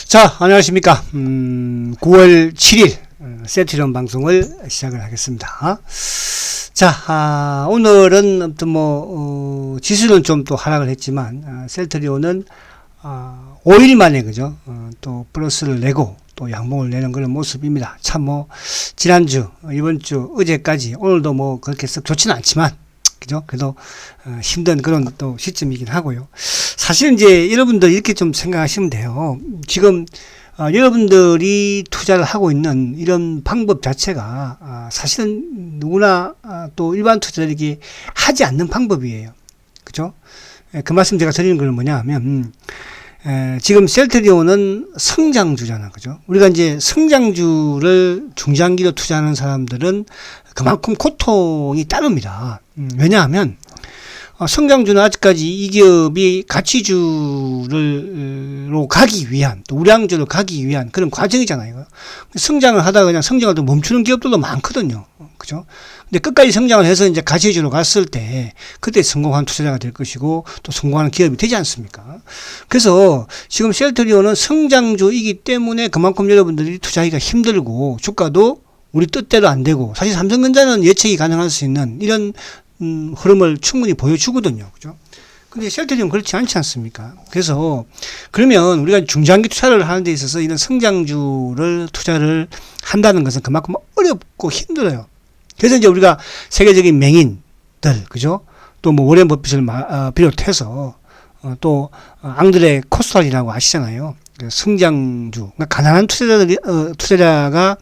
자, 안녕하십니까. 9월 7일 셀트리온 방송을 시작을 하겠습니다. 자, 오늘은 아무튼 지수는 좀 또 하락을 했지만, 셀트리온은 5일 만에 그죠? 또 플러스를 내고 또 양봉을 내는 그런 모습입니다. 참 지난주, 이번 주, 어제까지, 오늘도 그렇게 썩 좋지는 않지만, 그죠? 그래도 힘든 그런 또 시점이긴 하고요. 사실 이제 여러분들 이렇게 좀 생각하시면 돼요. 지금 여러분들이 투자를 하고 있는 이런 방법 자체가 사실은 누구나 또 일반 투자자들에게 하지 않는 방법이에요. 그죠? 그 말씀 제가 드리는 건 뭐냐 하면 지금 셀트리온은 성장주잖아. 그죠? 우리가 이제 성장주를 중장기로 투자하는 사람들은 그만큼 고통이 따릅니다. 왜냐하면 성장주는 아직까지 이 기업이 가치주로 가기 위한, 또 우량주로 가기 위한 그런 과정이잖아요. 성장을 하다가 그냥 성장을 또 멈추는 기업들도 많거든요. 그죠? 근데 끝까지 성장을 해서 이제 가치주로 갔을 때, 그때 성공한 투자자가 될 것이고, 또 성공하는 기업이 되지 않습니까? 그래서 지금 셀트리온은 성장주이기 때문에 그만큼 여러분들이 투자하기가 힘들고, 주가도 우리 뜻대로 안 되고, 사실 삼성전자는 예측이 가능할 수 있는 이런 흐름을 충분히 보여주거든요. 그죠? 근데 셀트리온은 그렇지 않지 않습니까? 그래서, 그러면 우리가 중장기 투자를 하는 데 있어서 이런 성장주를 투자를 한다는 것은 그만큼 어렵고 힘들어요. 그래서 이제 우리가 세계적인 맹인들, 그죠? 또 워렌 버핏을 비롯해서, 또, 앙드레 코스탈이라고 아시잖아요. 성장주. 그러니까 가난한 투자자가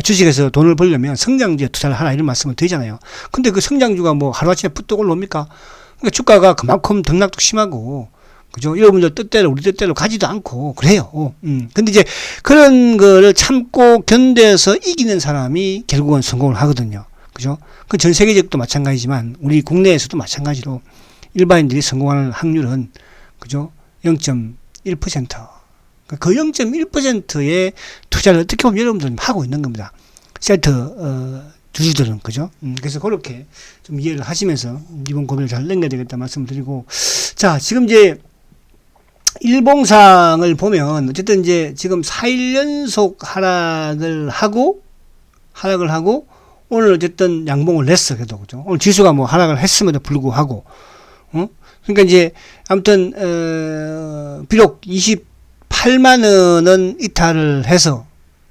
주식에서 돈을 벌려면 성장주에 투자를 하라 이런 말씀을 드리잖아요. 근데 그 성장주가 하루아침에 푸떡 올라옵니까? 그러니까 주가가 그만큼 등락도 심하고, 그죠? 여러분들 뜻대로, 우리 뜻대로 가지도 않고, 그래요. 근데 이제 그런 거를 참고 견뎌서 이기는 사람이 결국은 성공을 하거든요. 그죠? 그 전 세계적도 마찬가지지만, 우리 국내에서도 마찬가지로 일반인들이 성공하는 확률은, 그죠? 0.1%. 그 0.1%의 투자를 어떻게 보면 여러분들은 하고 있는 겁니다. 주주들은, 그죠? 그래서 그렇게 좀 이해를 하시면서 이번 고민을 잘 넘겨야 되겠다 말씀을 드리고, 자, 지금 이제 일봉상을 보면, 어쨌든 이제 지금 4일 연속 하락을 하고, 오늘 어쨌든 양봉을 냈어, 그래도, 그죠? 오늘 지수가 하락을 했음에도 불구하고, 그러니까 이제, 아무튼, 비록 28만 원은 이탈을 해서,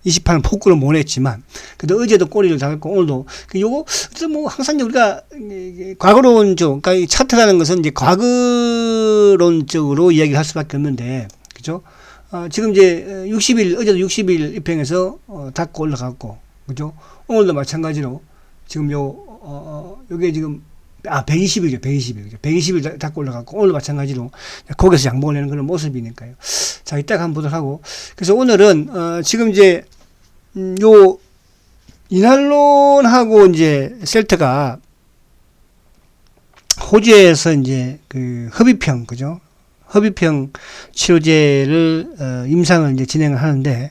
28은 폭구를 못 했지만, 그래도 어제도 꼬리를 잡았고, 오늘도, 요거, 어쨌든 항상 우리가, 과거론적, 그러니까 이 차트라는 것은 이제 과거론적으로 이야기를 할 수밖에 없는데, 그죠? 지금 이제 60일, 어제도 60일 입행해서, 닫고 올라갔고, 그죠? 오늘도 마찬가지로, 지금 요게 지금, 120일이죠, 120일. 120일 닫고 올라갔고, 오늘 마찬가지로, 거기서 양봉을 내는 그런 모습이니까요. 자, 이따가 한번 보도록 하고. 그래서 오늘은, 지금 이제, 이날론하고 이제, 셀트가, 호주에서 이제, hợp입형, 그죠? hợp 입형 치료제를, 임상을 이제 진행을 하는데,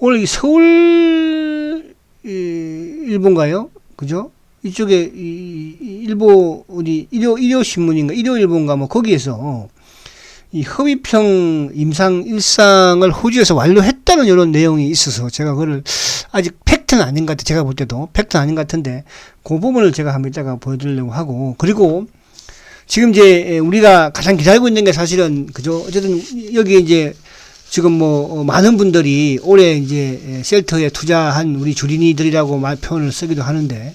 오늘 서울, 일본가요? 그죠? 이쪽에, 일본, 일요신문인가, 일요일본가, 거기에서, 이 hợp 입형 임상 1상을 호주에서 완료했다는 이런 내용이 있어서 제가 그걸 아직 팩트는 아닌 것 같아요. 제가 볼 때도 팩트는 아닌 것 같은데 그 부분을 제가 한번 이따가 보여드리려고 하고, 그리고 지금 이제 우리가 가장 기다리고 있는 게 사실은 그죠? 어쨌든 여기 이제 지금 많은 분들이 올해 이제 셀트에 투자한 우리 주린이들이라고 표현을 쓰기도 하는데,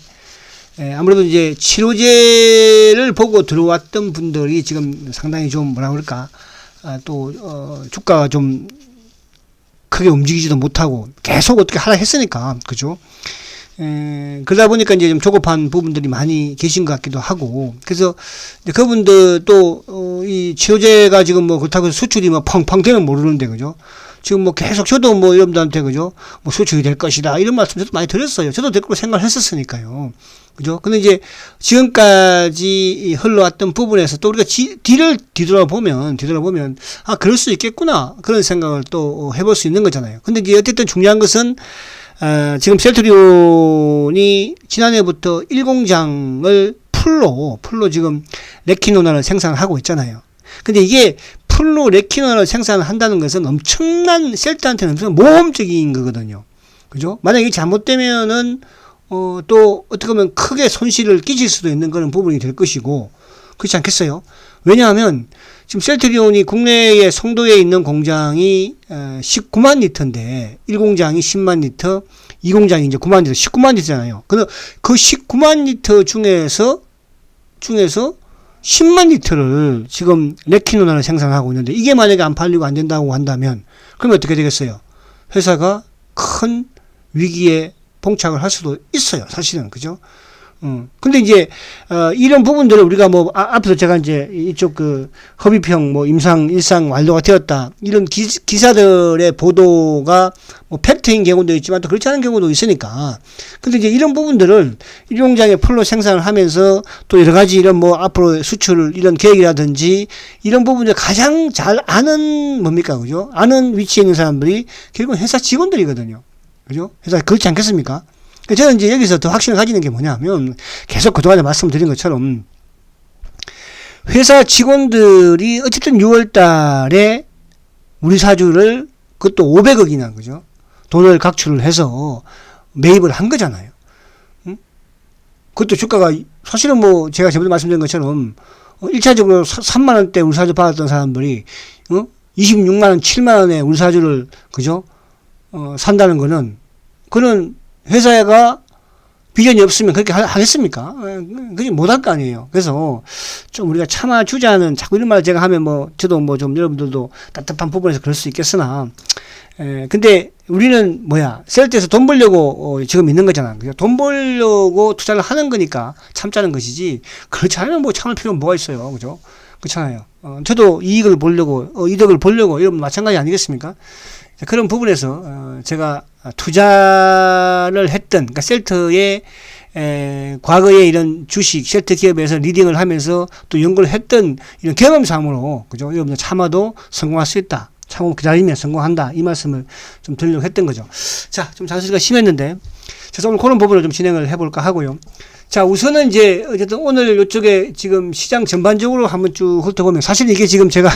아무래도 이제 치료제를 보고 들어왔던 분들이 지금 상당히 좀 뭐라 그럴까, 주가가 좀 크게 움직이지도 못하고 계속 어떻게 하락했으니까, 그죠? 그러다 보니까 이제 좀 조급한 부분들이 많이 계신 것 같기도 하고, 그래서 이제 그분들 이 치료제가 지금 그렇다고 해서 수출이 펑펑 되면 모르는데, 그죠? 지금 계속 저도 여러분들한테, 그죠? 수출이 될 것이다, 이런 말씀 저도 많이 드렸어요. 저도 댓글로 생각을 했었으니까요. 그죠? 근데 이제 지금까지 흘러왔던 부분에서 또 우리가 뒤를 뒤돌아보면, 그럴 수 있겠구나. 그런 생각을 또 해볼 수 있는 거잖아요. 근데 이제 어쨌든 중요한 것은, 지금 셀트리온이 지난해부터 1공장을 풀로 지금 레키노나를 생산하고 있잖아요. 근데 이게 풀로 레키논을 생산한다는 것은 엄청난 셀트한테는 엄청 모험적인 거거든요. 그죠? 만약에 잘못되면은 또 어떻게 보면 크게 손실을 끼칠 수도 있는 그런 부분이 될 것이고, 그렇지 않겠어요? 왜냐하면 지금 셀트리온이 국내에 송도에 있는 공장이 19만 리터인데 1공장이 10만 리터, 2공장이 이제 9만 리터, 19만 리터잖아요. 그 19만 리터 중에서 10만 리터를 지금 레키논을 생산하고 있는데, 이게 만약에 안 팔리고 안 된다고 한다면 그러면 어떻게 되겠어요? 회사가 큰 위기에 봉착을 할 수도 있어요, 사실은. 그죠? 근데 이제, 이런 부분들을 우리가 뭐, 앞에서 제가 이제 이쪽 허비평, 일상 완료가 되었다. 이런 기사들의 보도가 뭐 팩트인 경우도 있지만 또 그렇지 않은 경우도 있으니까. 근데 이제 이런 부분들을 일용장에 풀로 생산을 하면서 또 여러 가지 이런 뭐 앞으로 수출 이런 계획이라든지 이런 부분들 가장 잘 아는 뭡니까? 그죠? 아는 위치에 있는 사람들이 결국은 회사 직원들이거든요. 그죠? 회사 그렇지 않겠습니까? 저는 이제 여기서 더 확신을 가지는 게 뭐냐면, 계속 그동안에 말씀드린 것처럼, 회사 직원들이 어쨌든 6월 달에 우리 사주를, 그것도 500억이나, 그죠? 돈을 각출을 해서 매입을 한 거잖아요. 응? 그것도 주가가, 사실은 뭐, 제가 저번에 말씀드린 것처럼, 1차적으로 3만원대 우리 사주 받았던 사람들이, 26만원, 7만원에 우리 사주를, 그죠? 산다는 거는, 그는 회사가 비전이 없으면 그렇게 하겠습니까? 그게 못할 거 아니에요. 그래서 좀 우리가 참아주자는, 자꾸 이런 말을 제가 하면 뭐, 저도 뭐 좀 여러분들도 답답한 부분에서 그럴 수 있겠으나, 근데 우리는 셀트에서 돈 벌려고 지금 있는 거잖아. 돈 벌려고 투자를 하는 거니까 참자는 것이지, 그렇지 않으면 뭐 참을 필요는 뭐가 있어요. 그죠? 그렇잖아요. 저도 이득을 보려고 이러면 마찬가지 아니겠습니까? 그런 부분에서 제가 투자를 했던, 그러니까 셀트의 과거에 이런 주식 셀트 기업에서 리딩을 하면서 또 연구를 했던 이런 경험상으로, 그죠? 여러분들 참아도 성공할 수 있다. 참고 기다리면 성공한다. 이 말씀을 좀 드리려고 했던 거죠. 자, 좀 잔소리가 심했는데, 그래서 오늘 그런 부분을 좀 진행을 해볼까 하고요. 자, 우선은 이제, 어쨌든 오늘 이쪽에 지금 시장 전반적으로 한번 쭉 훑어보면, 사실 이게 지금 제가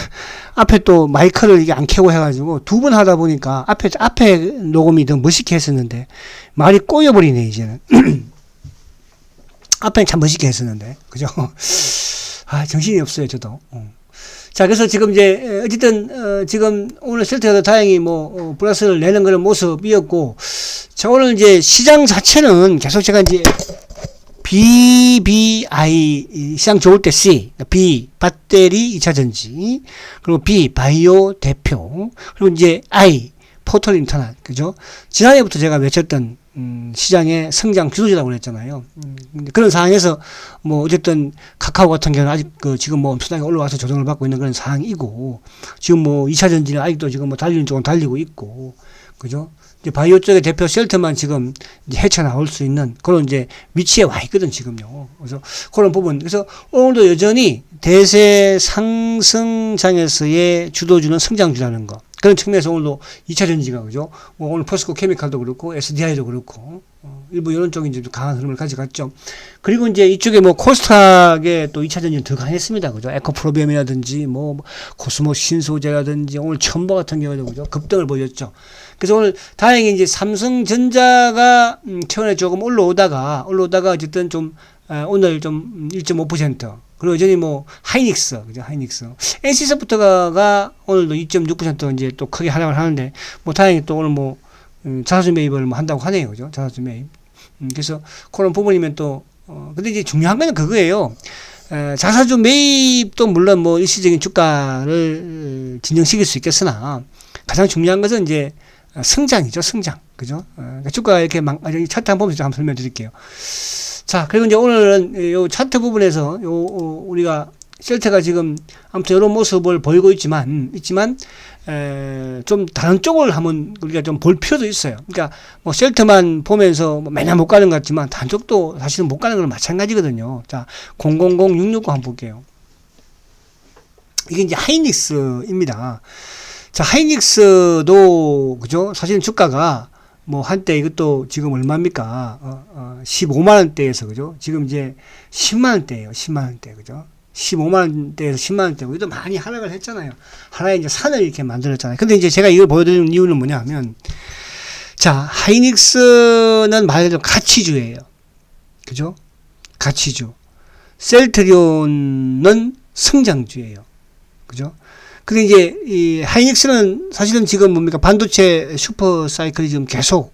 앞에 또 마이크를 이게 안 켜고 해가지고 두 번 하다 보니까 앞에 녹음이 더 멋있게 했었는데, 말이 꼬여버리네, 이제는. 앞에는 참 멋있게 했었는데, 그죠? 정신이 없어요, 저도. 자, 그래서 지금 이제, 어쨌든, 지금 오늘 셀트가 다행히 뭐, 플러스를 내는 그런 모습이었고, 자, 오늘 이제 시장 자체는 계속 제가 이제, BBI, 시장 좋을 때 C, B, 배터리 2차전지, 그리고 B, 바이오 대표, 그리고 이제 I, 포털 인터넷, 그죠? 지난해부터 제가 외쳤던, 시장의 성장 주도지라고 그랬잖아요. 그런 상황에서, 뭐, 어쨌든, 카카오 같은 경우는 아직 지금 뭐 엄청나게 올라와서 조정을 받고 있는 그런 상황이고, 지금 뭐 2차전지는 아직도 지금 뭐 달리는 쪽은 달리고 있고, 그죠? 이제 바이오 쪽의 대표 셀트만 지금 이제 헤쳐나올 수 있는 그런 이제 위치에 와 있거든, 지금요. 그래서 그런 부분. 그래서 오늘도 여전히 대세 상승장에서의 주도주는 성장주라는 거. 그런 측면에서 오늘도 2차 전지가, 그죠? 뭐 오늘 포스코 케미칼도 그렇고, SDI도 그렇고, 일부 이런 쪽이 이제 강한 흐름을 가져갔죠. 그리고 이제 이쪽에 뭐 코스닥에 또 2차 전지는 더 강했습니다. 그죠? 에코프로비움이라든지, 뭐, 코스모 신소재라든지, 오늘 첨보 같은 경우도, 그죠? 급등을 보였죠. 그래서 오늘 다행히 이제 삼성전자가 최근에 조금 올라오다가 어쨌든 좀, 오늘 좀 1.5%. 그리고 여전히 뭐, 하이닉스, 그죠? 하이닉스. NC소프트가 오늘도 2.6% 이제 또 크게 하락을 하는데, 뭐, 다행히 또 오늘 뭐, 자사주 매입을 뭐 한다고 하네요. 그죠? 자사주 매입. 그래서 그런 부분이면 또, 근데 이제 중요한 거는 그거예요. 자사주 매입도 물론 뭐 일시적인 주가를 진정시킬 수 있겠으나, 가장 중요한 것은 이제, 성장이죠, 성장. 그죠? 그러니까 주가가 이렇게 차트 한번 보면서 한번 설명 드릴게요. 자, 그리고 이제 오늘은 요 차트 부분에서 우리가 셀트가 지금 아무튼 이런 모습을 보이고 있지만, 좀 다른 쪽을 한번 우리가 좀 볼 필요도 있어요. 그러니까 뭐 셀트만 보면서 뭐 맨날 못 가는 것 같지만, 다른 쪽도 사실은 못 가는 건 마찬가지거든요. 자, 000669 한번 볼게요. 이게 이제 하이닉스입니다. 자, 하이닉스도, 그죠? 사실은 주가가 뭐 한때 이것도 지금 얼마입니까? 15만원대에서, 그죠? 지금 이제 10만원대예요. 10만원대, 그죠? 15만 원대에서 10만 원대, 우리도 많이 하락을 했잖아요. 하나의 이제 산을 이렇게 만들었잖아요. 근데 이제 제가 이걸 보여드리는 이유는 뭐냐 하면, 자, 하이닉스는 말 그대로 가치주예요. 그죠? 가치주. 셀트리온은 성장주예요. 그죠? 근데 이제 이 하이닉스는 사실은 지금 뭡니까? 반도체 슈퍼 사이클이 지금 계속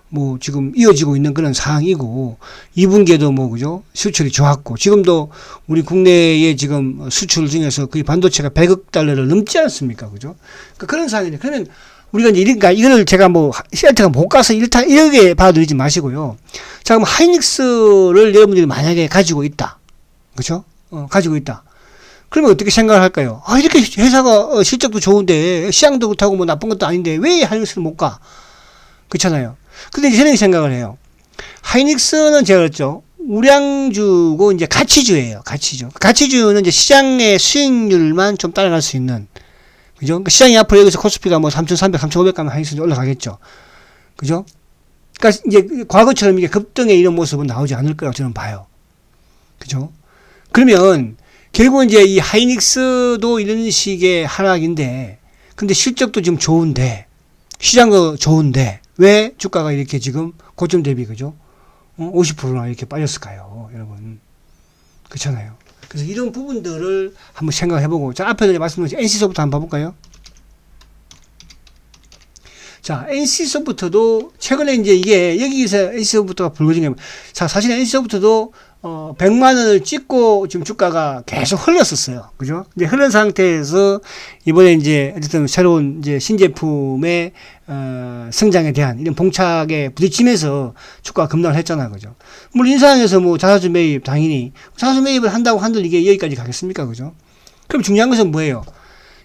뭐 지금 이어지고 있는 그런 상황이고, 2분기에도 뭐 그죠? 수출이 좋았고, 지금도 우리 국내에 지금 수출 중에서 거의 반도체가 100억 달러를 넘지 않습니까? 그죠? 그러니까 그런 상황인데, 그러면 우리가 이제 그러니까 이거를 제가 뭐 셀트가 못 가서 이렇게 받아들이지 마시고요. 자, 그럼 하이닉스를 여러분들이 만약에 가지고 있다. 그죠? 가지고 있다. 그러면 어떻게 생각을 할까요? 아, 이렇게 회사가 실적도 좋은데, 시장도 그렇다고 뭐 나쁜 것도 아닌데, 왜 하이닉스를 못 가? 그렇잖아요. 근데 이제 저는 생각을 해요. 하이닉스는 제가 그랬죠. 우량주고 이제 가치주예요. 가치주. 가치주는 이제 시장의 수익률만 좀 따라갈 수 있는. 그죠? 그러니까 시장이 앞으로 여기서 코스피가 뭐 3,300, 3,500 가면 하이닉스는 올라가겠죠. 그죠? 그러니까 이제 과거처럼 이게 급등의 이런 모습은 나오지 않을 거라고 저는 봐요. 그죠? 그러면 결국은 이제 이 하이닉스도 이런 식의 하락인데, 근데 실적도 지금 좋은데, 시장도 좋은데, 왜 주가가 이렇게 지금 고점 대비, 그죠? 50%나 이렇게 빠졌을까요, 여러분? 그렇잖아요. 그래서 이런 부분들을 한번 생각해보고, 자, 앞에서 말씀드린 NC소프트 한번 봐볼까요? 자, NC소프트도 최근에 이제 이게 여기서 NC소프트가 불거진 게, 자, 사실 NC소프트도 100만 원을 찍고 지금 주가가 계속 흘렀었어요. 그죠? 이제 흐른 상태에서 이번에 이제 어쨌든 새로운 이제 신제품의 성장에 대한 이런 봉착에 부딪히면서 주가가 급락을 했잖아요. 그죠? 물론 인상에서 뭐 자사주 매입 당연히 자사주 매입을 한다고 한들 이게 여기까지 가겠습니까? 그죠? 그럼 중요한 것은 뭐예요?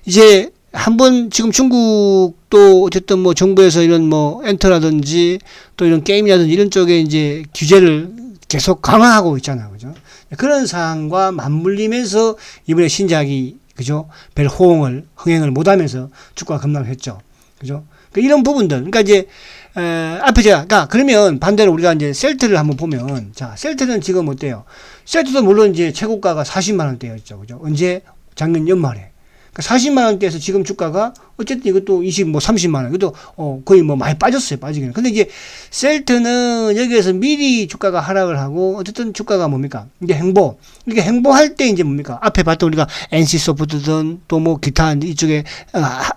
이제 한번 지금 중국도 어쨌든 뭐 정부에서 이런 뭐 엔터라든지 또 이런 게임이라든지 이런 쪽에 이제 규제를 계속 강화하고 있잖아요. 그죠? 그런 상황과 맞물리면서 이번에 신작이, 그죠? 별 흥행을 못하면서 주가가 급락을 했죠. 그죠? 그러니까 이런 부분들. 그러니까 이제, 앞에 제가, 그러니까 그러면 반대로 우리가 이제 셀트를 한번 보면, 자, 셀트는 지금 어때요? 셀트도 물론 이제 최고가가 40만원대였죠. 그죠? 언제? 작년 연말에. 그러니까 40만원대에서 지금 주가가 어쨌든 이것도 30만원. 이것도 거의 뭐 많이 빠졌어요. 빠지기는. 근데 이제 셀트는 여기에서 미리 주가가 하락을 하고 어쨌든 주가가 뭡니까? 이게 행보. 이게 행보할 때 이제 뭡니까? 앞에 봤던 우리가 NC소프트든 또 뭐 기타 이쪽에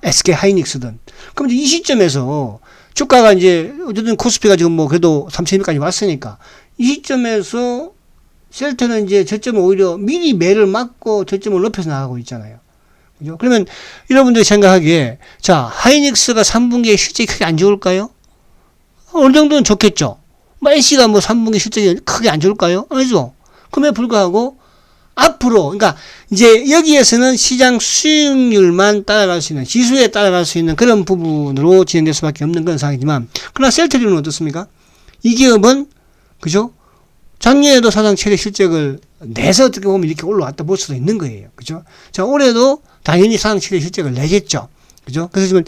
SK 하이닉스든. 그럼 이제 이 시점에서 주가가 이제 어쨌든 코스피가 지금 뭐 그래도 3,200까지 왔으니까 이 시점에서 셀트는 이제 저점을 오히려 미리 매를 막고 저점을 높여서 나가고 있잖아요. 그죠? 그러면 여러분들이 생각하기에, 자, 하이닉스가 3분기에 실적이 크게 안 좋을까요? 어느 정도는 좋겠죠. 뭐 NC가 뭐 3분기 실적이 크게 안 좋을까요? 아니죠. 그럼에 불구하고 앞으로, 그러니까 이제 여기에서는 시장 수익률만 따라갈 수 있는, 지수에 따라갈 수 있는 그런 부분으로 진행될 수밖에 없는 그런 상황이지만, 그러나 셀트리온은 어떻습니까? 이 기업은, 그죠? 작년에도 사상 최대 실적을 내서 어떻게 보면 이렇게 올라왔다 볼 수도 있는 거예요. 그죠? 자, 올해도 당연히 사상 최대 실적을 내겠죠. 그죠? 그래서 지금,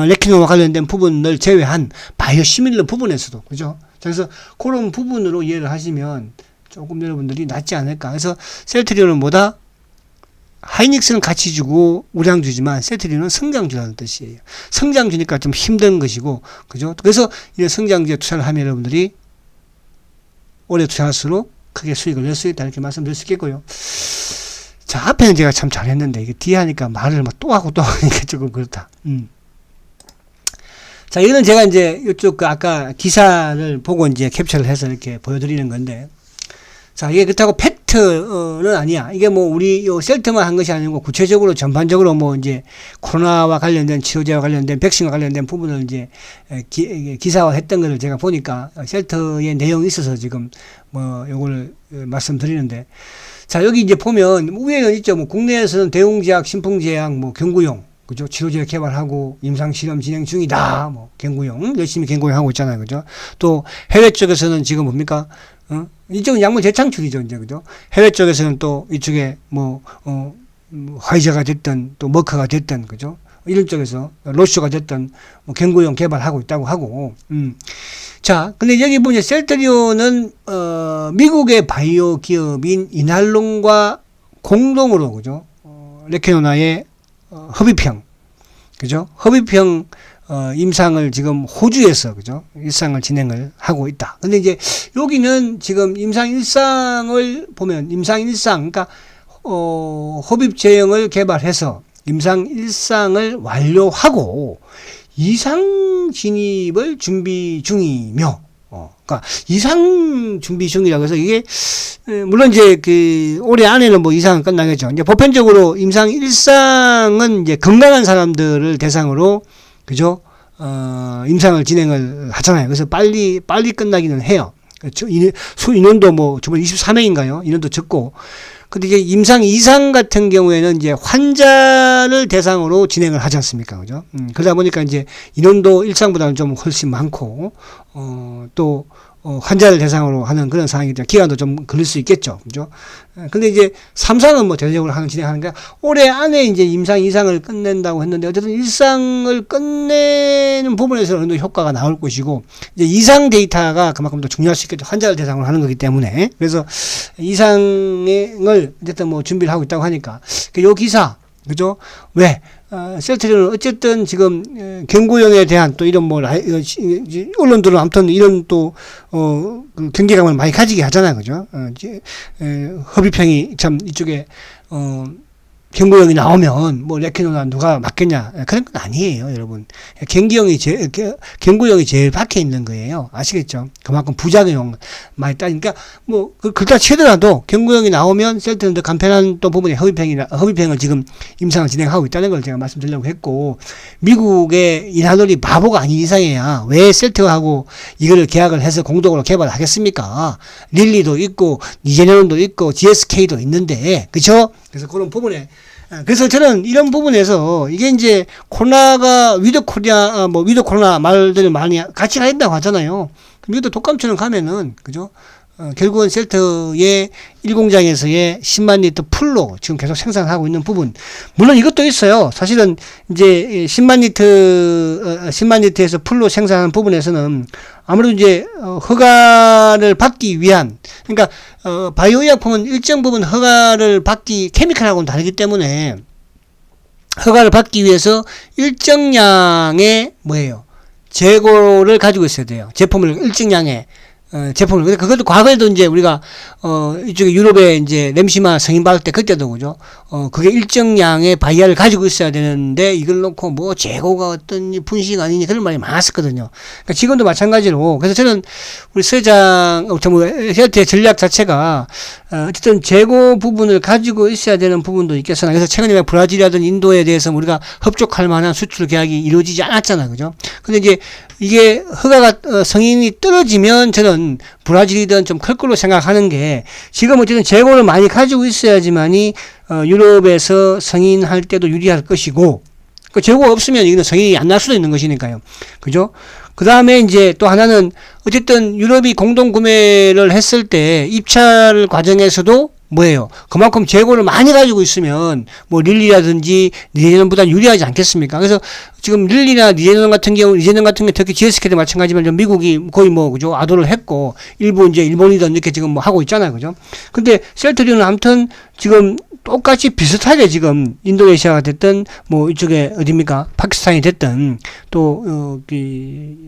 레키노와 관련된 부분을 제외한 바이오 시밀러 부분에서도, 그죠? 자, 그래서 그런 부분으로 이해를 하시면 조금 여러분들이 낫지 않을까. 그래서 셀트리온은 뭐다? 하이닉스는 가치주고 우량주지만 셀트리온은 성장주라는 뜻이에요. 성장주니까 좀 힘든 것이고, 그죠? 그래서 이런 성장주에 투자를 하면 여러분들이 올해 투자할수록 크게 수익을 낼 수 있다 이렇게 말씀드릴 수 있겠고요. 자, 앞에는 제가 참 잘했는데 이게 뒤에 하니까 말을 막 또 하고 또 하니까 조금 그렇다. 자, 이거는 제가 이제 이쪽 그 아까 기사를 보고 이제 캡처를 해서 이렇게 보여드리는 건데, 자, 이게 그렇다고 팩트는 아니야. 이게 뭐 우리 요 셀트만 한 것이 아니고 구체적으로 전반적으로 뭐 이제 코로나와 관련된 치료제와 관련된 백신과 관련된 부분을 이제 기사화 했던 것을 제가 보니까 셀트의 내용이 있어서 지금 뭐 요걸 말씀드리는데, 자, 여기 이제 보면 위에는 있죠. 뭐 국내에서는 대웅제약, 신풍제약, 뭐 경구용, 그죠? 치료제 개발하고 임상실험 진행 중이다. 뭐 경구용 열심히 경구용하고 있잖아요. 그죠? 또 해외 쪽에서는 지금 뭡니까? 이쪽은 약물 재창출이죠, 이제, 그죠? 해외 쪽에서는 또 이쪽에 화이자가 됐든 또 머크가 됐든, 그죠? 이런 쪽에서 로슈가 됐든 뭐 경구용 개발하고 있다고 하고, 자, 근데 여기 보면 셀트리온은, 미국의 바이오 기업인 이날론과 공동으로, 그죠? 레케노나의 허비평, 그죠? 허비평 임상을 지금 호주에서, 그죠? 일상을 진행을 하고 있다. 근데 이제 여기는 지금 임상 일상을 보면 임상 일상, 그러니까 흡입 제형을 개발해서 임상 일상을 완료하고 이상 진입을 준비 중이며, 그러니까 이상 준비 중이라고 해서 이게 물론 이제 그 올해 안에는 뭐 이상은 끝나겠죠. 이제 보편적으로 임상 일상은 이제 건강한 사람들을 대상으로, 그죠? 임상을 진행을 하잖아요. 그래서 빨리 끝나기는 해요. 그렇죠? 인원도 뭐 저번 23명인가요? 인원도 적고. 근데 이제 임상 이상 같은 경우에는 이제 환자를 대상으로 진행을 하지 않습니까? 그죠? 그러다 보니까 이제 인원도 일상보다는 좀 훨씬 많고, 또, 환자를 대상으로 하는 그런 상황이기 때문에 기간도 좀 걸릴 수 있겠죠. 그죠? 근데 이제 3상은 뭐 대대적으로 진행하는 게 올해 안에 이제 임상 이상을 끝낸다고 했는데 어쨌든 일상을 끝내는 부분에서 어느 정도 효과가 나올 것이고 이제 이상 데이터가 그만큼 더 중요할 수 있겠죠. 환자를 대상으로 하는 거기 때문에. 그래서 이상을 어쨌든 뭐 준비를 하고 있다고 하니까 요 기사, 그죠? 왜? 셀트리온은 어쨌든 지금 경구형에 대한 또 이런 뭐 언론들은 아무튼 이런 또 그 경계감을 많이 가지게 하잖아요, 그죠? 허비평이 참 이쪽에 경구형이 나오면 뭐 레케노나 누가 맞겠냐 그런 건 아니에요, 여러분. 경구형이 제일 밖에 있는 거예요. 아시겠죠? 그만큼 부작용 많이 따니까 뭐 그렇다 치더라도 경구형이 나오면 셀트는 더 간편한 또 부분에 허비평을 지금 임상을 진행하고 있다는 걸 제가 말씀드리려고 했고, 미국의 인하놀이 바보가 아닌 이상해야 왜 셀트하고 이거를 계약을 해서 공동으로 개발을 하겠습니까? 릴리도 있고 니제네론도 있고 GSK도 있는데, 그쵸? 그래서 그런 부분에, 그래서 저는 이런 부분에서 이게 이제 코로나가 위드 코로나 말들을 많이 같이 한다고 하잖아요. 그럼 이것도 독감처럼 가면은, 그죠? 결국은 셀트의 1공장에서의 10만 리터 풀로 지금 계속 생산하고 있는 부분. 물론 이것도 있어요. 사실은 이제 10만 리터에서 풀로 생산하는 부분에서는 아무래도 이제 허가를 받기 위한, 그러니까 바이오 의약품은 일정 부분 허가를 받기, 케미칼하고는 다르기 때문에 허가를 받기 위해서 일정량의 재고를 가지고 있어야 돼요. 제품을 일정량의 제품을. 근데 그것도 과거에도 이제 우리가, 이쪽에 유럽에 이제 램시마 승인 받을 때 그때도 그죠? 그게 일정량의 바이아를 가지고 있어야 되는데 이걸 놓고 뭐 재고가 어떤 분식 아니니 그런 말이 많았었거든요. 그러니까 지금도 마찬가지로. 그래서 저는 우리 서장, 셀트의 전략 자체가, 어쨌든 재고 부분을 가지고 있어야 되는 부분도 있겠으나, 그래서 최근에 브라질이라든 인도에 대해서 우리가 협족할 만한 수출 계약이 이루어지지 않았잖아요. 그죠? 근데 이제 이게 허가가, 승인이 떨어지면 저는 브라질이든 좀 클 걸로 생각하는 게, 지금 어쨌든 재고를 많이 가지고 있어야지만이 유럽에서 승인할 때도 유리할 것이고, 그 재고가 없으면 이거는 승인이 안 날 수도 있는 것이니까요. 그죠? 그 다음에 이제 또 하나는 어쨌든 유럽이 공동 구매를 했을 때 입찰 과정에서도 그만큼 재고를 많이 가지고 있으면 뭐 릴리라든지 니제논보다 유리하지 않겠습니까? 그래서 지금 릴리나 니제논 같은 경우 특히 GSK도 마찬가지지만 미국이 거의 그죠? 아도를 했고, 일부 이제 일본이든 이렇게 지금 하고 있잖아요. 그죠? 근데 셀트리온은 아무튼 지금 똑같이 비슷하게 지금 인도네시아가 됐든 이쪽에 어디입니까? 파키스탄이 됐든 또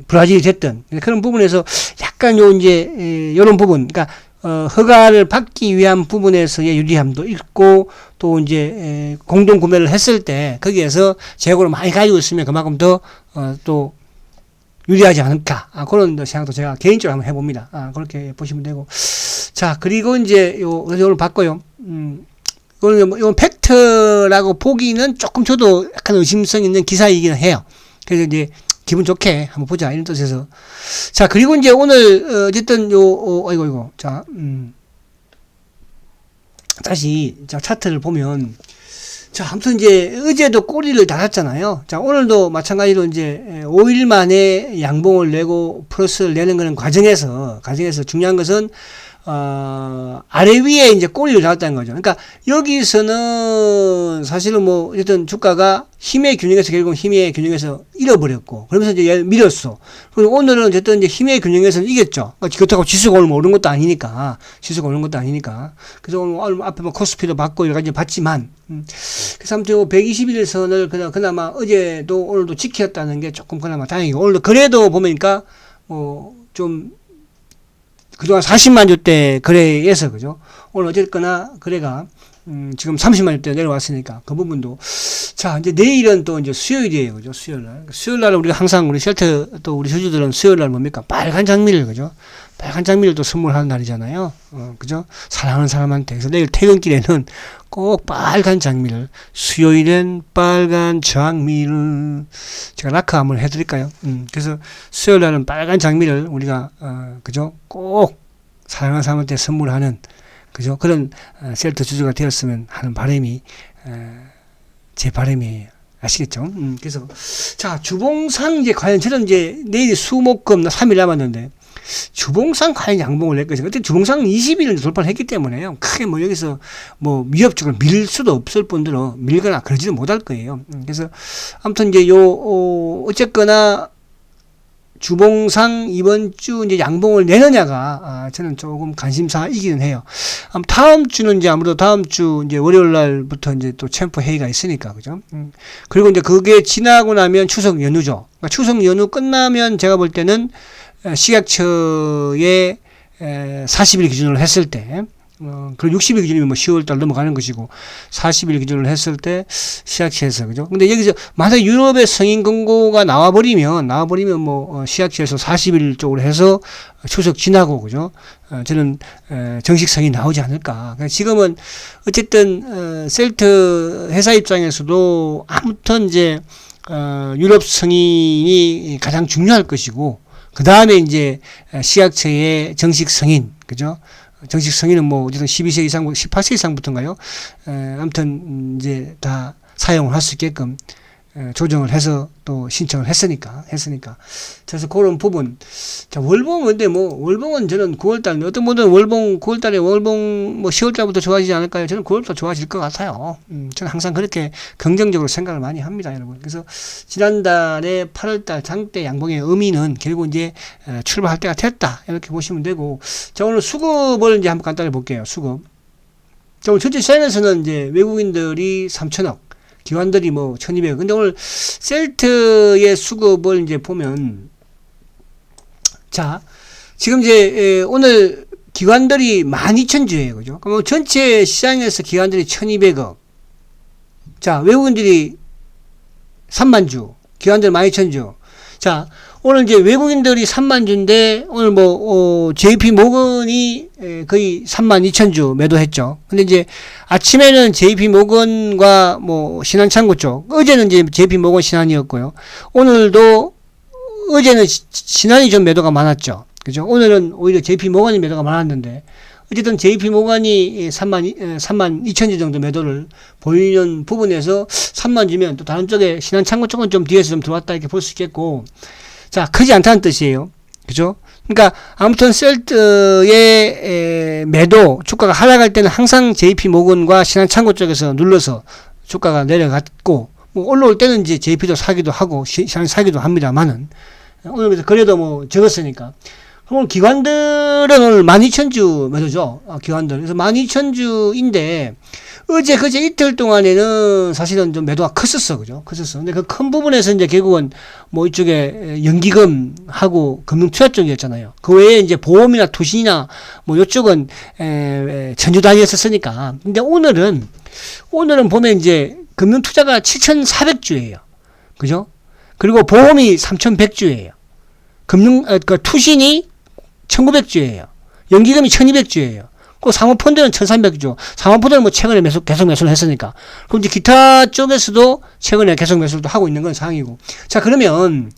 브라질이 됐든 그런 부분에서 약간 요런 부분, 그러니까 허가를 받기 위한 부분에서의 유리함도 있고, 또 이제 공동 구매를 했을 때 거기에서 재고를 많이 가지고 있으면 그만큼 더 또 유리하지 않을까, 그런 생각도 제가 개인적으로 한번 해봅니다. 그렇게 보시면 되고. 자, 그리고 이제 오늘 봤고요. 이건 팩트라고 보기는 조금 저도 약간 의심성 있는 기사이긴 해요. 그래서 이제 기분 좋게 한번 보자, 이런 뜻에서. 자, 그리고 이제 오늘 어쨌든 자, 다시 차트를 보면, 자, 아무튼 이제 어제도 꼬리를 달았잖아요. 자, 오늘도 마찬가지로 이제 5일 만에 양봉을 내고 플러스를 내는 거는 과정에서 중요한 것은 아래 위에 이제 꼬리를 잡았다는 거죠. 그러니까 여기서는 사실은 뭐 어쨌든 주가가 힘의 균형에서 결국 힘의 균형에서 잃어버렸고, 그러면서 이제 얘를 밀었어. 그리고 오늘은 어쨌든 이제 힘의 균형에서 이겼죠. 그렇다고 지수가 오늘 오른 것도 아니니까. 그래서 오늘 앞에 뭐 코스피도 받고 여러 가지 받지만, 그래서 아무튼 121선을 그나마 어제도 오늘도 지켰다는 게 조금 그나마 다행이고, 오늘도 그래도 보니까 좀 그동안 40만 주대 거래에서 그죠? 오늘 어쨌거나 거래가 지금 30만 주대 내려왔으니까 그 부분도. 자, 이제 내일은 또 이제 수요일이에요. 그죠? 수요일날 우리가 항상 우리 쉘터 또 우리 주주들은 수요일날 뭡니까? 빨간 장미를, 그죠? 빨간 장미를 또 선물하는 날이잖아요. 그죠? 사랑하는 사람한테. 그래서 내일 퇴근길에는 꼭 빨간 장미를, 수요일엔 빨간 장미를 제가 라크 한번 해드릴까요? 그래서 수요일 날은 빨간 장미를 우리가, 그죠? 꼭 사랑하는 사람한테 선물하는, 그죠? 그런 셀터 주주가 되었으면 하는 바람이, 제 바람이에요. 아시겠죠? 그래서, 자, 주봉상 이제 과연 저는 이제 내일 수목금 3일 남았는데, 주봉상 과연 양봉을 낼 것인가? 그때 주봉상 20일을 돌파를 했기 때문에요. 크게 뭐 여기서 뭐 위협적으로 밀 수도 없을 뿐더러 밀거나 그러지는 못할 거예요. 그래서 아무튼 이제 어쨌거나 주봉상 이번 주 이제 양봉을 내느냐가 저는 조금 관심사이기는 해요. 다음 주는 이제 아무래도 다음 주 이제 월요일 날부터 이제 또 챔프 회의가 있으니까, 그죠? 그리고 이제 그게 지나고 나면 추석 연휴죠. 그러니까 추석 연휴 끝나면 제가 볼 때는 식약처에 40일 기준으로 했을 때, 그리고 60일 기준이면 뭐 10월달 넘어가는 것이고, 40일 기준으로 했을 때 식약처에서, 그죠? 근데 여기서 만약 유럽의 승인 권고가 나와버리면 뭐 식약처에서 40일 쪽으로 해서 추석 지나고, 그죠? 저는 정식 승인이 나오지 않을까. 그러니까 지금은 어쨌든 셀트 회사 입장에서도 아무튼 이제 유럽 승인이 가장 중요할 것이고, 그 다음에 이제 식약처의 정식 승인, 그죠? 정식 승인은 뭐 어쨌든 12세 이상, 18세 이상부터인가요? 아무튼 이제 다 사용을 할 수 있게끔 조정을 해서 또 신청을 했으니까. 그래서 그런 부분. 자, 월봉은 근데 뭐, 월봉은 저는 9월달, 어떤 분들은 월봉, 9월달에 월봉 뭐 10월달부터 좋아지지 않을까요? 저는 9월부터 좋아질 것 같아요. 저는 항상 그렇게 긍정적으로 생각을 많이 합니다, 여러분. 그래서 지난달에 8월달 장대 양봉의 의미는 결국 이제 출발할 때가 됐다. 이렇게 보시면 되고. 자, 오늘 수급을 이제 한번 간단히 볼게요, 수급. 자, 오늘 전체 시장에서는 이제 외국인들이 3천억. 기관들이 뭐 1200억. 근데 오늘 셀트의 수급을 이제 보면, 자, 지금 이제 오늘 기관들이 12,000주예요. 그죠? 그럼 전체 시장에서 기관들이 1200억. 자, 외국인들이 30,000주. 기관들 12,000주. 자, 오늘 이제 외국인들이 30,000주인데, 오늘 뭐, JP 모건이 거의 32,000주 매도했죠. 근데 이제 아침에는 JP 모건과 뭐, 신한창구 쪽, 어제는 이제 JP 모건 신한이었고요. 오늘도, 어제는 신한이 좀 매도가 많았죠. 그죠? 오늘은 오히려 JP 모건이 매도가 많았는데, 어쨌든 JP 모건이 32,000주 정도 매도를 보이는 부분에서 3만 주면 또 다른 쪽에 신한창구 쪽은 좀 뒤에서 좀 들어왔다 이렇게 볼 수 있겠고, 자, 크지 않다는 뜻이에요. 그죠? 그러니까 아무튼 셀트의 매도 주가가 하락할 때는 항상 JP 모건과 신한창구 쪽에서 눌러서 주가가 내려갔고, 뭐 올라올 때는 이제 JP도 사기도 하고 신한 사기도 합니다만은, 오늘 그래서 거래도 뭐 적었으니까. 그럼 기관들은 오늘 12,000주 매도죠. 기관들. 그래서 12,000주인데 어제 그제 이틀 동안에는 사실은 좀 매도가 컸었어. 그죠? 컸었어. 근데 그 큰 부분에서 이제 결국은 뭐 이쪽에 연기금하고 금융투자 쪽이었잖아요. 그 외에 이제 보험이나 투신이나 뭐 이쪽은 전주 단위였었으니까. 근데 오늘은 보면 이제 금융투자가 7,400주예요. 그죠? 그리고 보험이 3,100주예요. 투신이 1,900주예요. 연기금이 1,200주예요. 그 사모펀드는 1,300주. 사모펀드는 뭐 최근에 계속 매수를 했으니까. 그럼 이제 기타 쪽에서도 최근에 계속 매수를 하고 있는 건 상황이고. 자, 그러면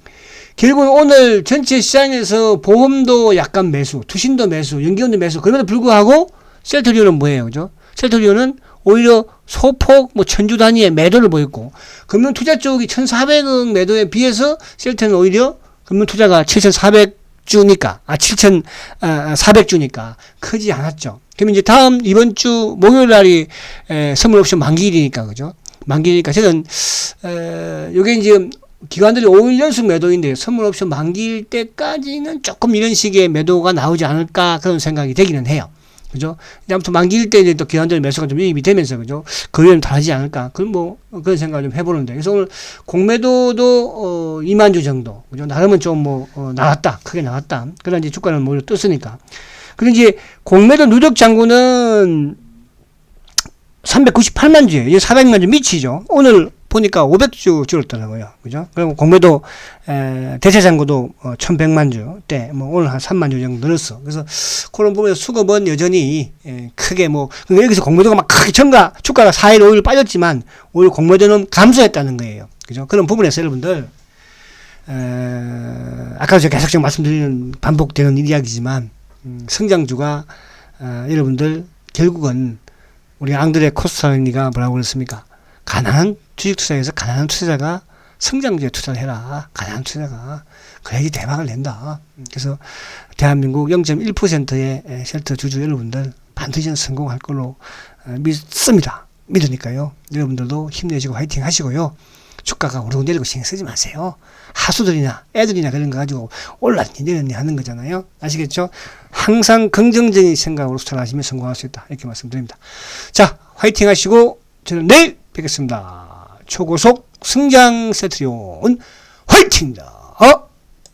결국 오늘 전체 시장에서 보험도 약간 매수, 투신도 매수, 연기금도 매수. 그럼에도 불구하고 셀트리온은 뭐예요? 그죠? 셀트리온은 오히려 소폭 뭐 1,000주 단위의 매도를 보였고, 금융투자 쪽이 1,400억 매도에 비해서 셀트는 오히려 금융투자가 7,400주 700주니까, 7,400주니까 크지 않았죠. 그러면 이제 이번 주 목요일 날이 선물 옵션 만기일이니까, 그죠? 만기니까 저는, 요게 이제 기관들이 5일 연속 매도인데 선물 옵션 만기일 때까지는 조금 이런 식의 매도가 나오지 않을까 그런 생각이 되기는 해요. 그죠? 아무튼 만기일 때 이제 또 기관들 매수가 좀 유입이 되면서, 그죠? 그 외에는 다르지 않을까. 그런 생각을 좀 해보는데. 그래서 오늘 공매도도, 2만 주 정도. 그죠? 나름은 좀 나왔다. 크게 나왔다. 그러나 이제 주가는 오히려 떴으니까. 그리고 이제 공매도 누적 잔고는 398만 주예요. 이게 400만 주 미치죠. 오늘 보니까 500주 줄었더라고요. 그죠? 그리고 공매도, 대체 잔고도 1100만 주 때, 오늘 한 3만 주 정도 늘었어. 그래서 그런 부분에서 수급은 여전히, 크게 그러니까 여기서 공매도가 막 크게 주가가 4일, 5일 빠졌지만, 오히려 공매도는 감소했다는 거예요. 그죠? 그런 부분에서 여러분들, 아까도 제가 계속 말씀드리는 반복되는 이야기지만, 성장주가, 여러분들, 결국은, 우리 앙드레 코스타니가 뭐라고 그랬습니까? 가난한 주식 투자에서 가난한 투자자가 성장주에 투자를 해라. 가난한 투자가. 그래야지 대박을 낸다. 그래서 대한민국 0.1%의 쉘터 주주 여러분들 반드시 성공할 걸로 믿습니다. 믿으니까요. 여러분들도 힘내시고 화이팅 하시고요. 주가가 오르고 내리고 신경 쓰지 마세요. 하수들이나 애들이나 그런 거 가지고 올랐니 내렸니 하는 거잖아요. 아시겠죠? 항상 긍정적인 생각으로 투자하시면 성공할 수 있다. 이렇게 말씀드립니다. 자, 화이팅 하시고 저는 내일 뵙겠습니다. 초고속 성장 세트리온 화이팅입니다.